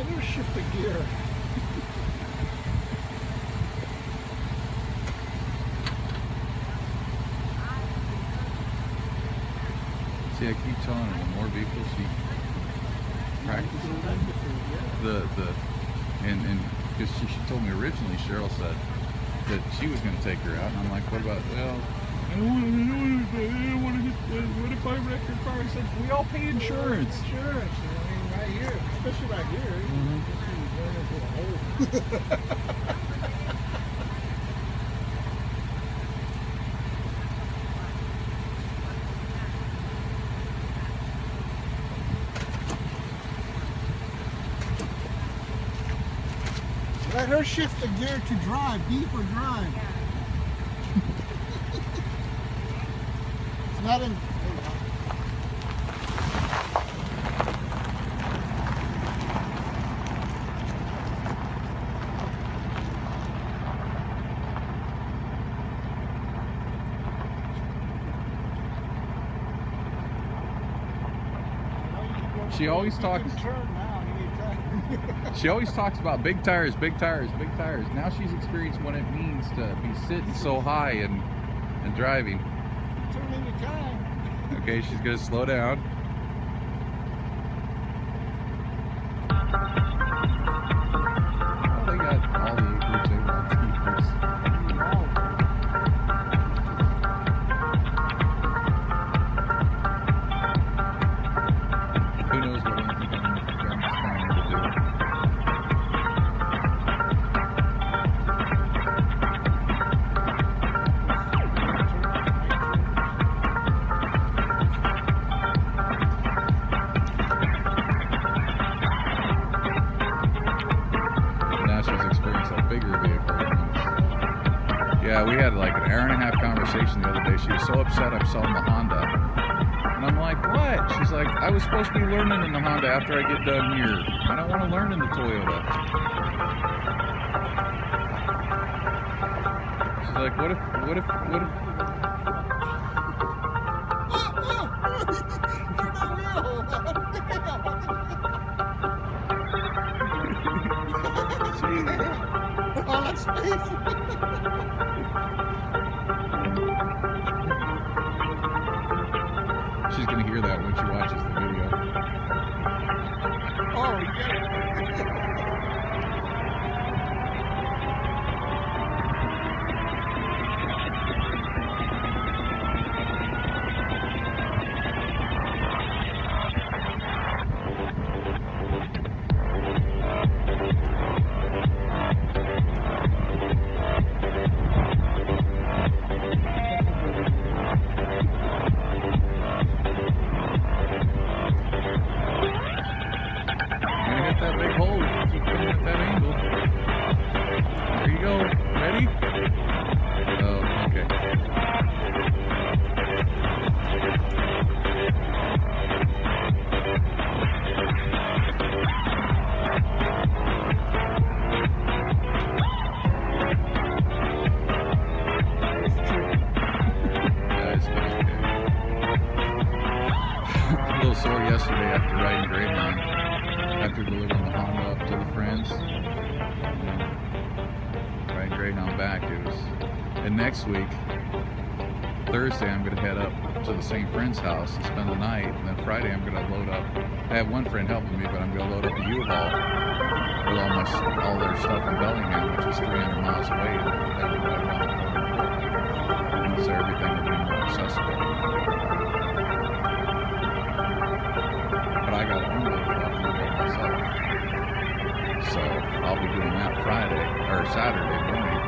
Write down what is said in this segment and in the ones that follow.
Let her shift the gear. See, I keep telling her, the more vehicles she practices, and because she told me originally, Cheryl said that she was going to take her out, and I'm like, what about, well, I don't want to hit, what if I wreck her car? I said, we all pay insurance. Insurance, I mean, right here, especially right here, you run into a hole. Let her shift the gear to drive, B for drive. It's not in. She always talks. She always talks about big tires, big tires, big tires. Now she's experienced what it means to be sitting so high and driving. Turn in your time. Okay, she's gonna slow down. Oh, they got all the acreage they want to use. Who knows what anything John's planning to do. Now she's experienced a bigger vehicle. Yeah, we had like an hour and a half conversation the other day. She was so upset I'm selling the Honda. And I'm like, what? She's like, I was supposed to be learning in the Honda after I get done here. I don't want to learn in the Toyota. She's like, what if All that space. She's gonna hear that when she watches the video. Oh, yeah. That big hole, keep going at that angle. There you go. Ready? Oh, okay. A little sore yesterday after riding Greyhound. After delivering the Honda up to the friends, riding Greyhound back, it was. And next week, Thursday, I'm going to head up to the same friend's house and spend the night. And then Friday, I'm going to load up. I have one friend helping me, but I'm going to load up a U-Haul with all their stuff in Bellingham, which is 300 miles away. So everything will be more accessible. But I got to unload it myself. So I'll be doing that Friday or Saturday morning.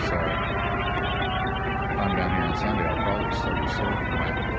So if I'm down here on Sunday, I'll probably still be sold for that.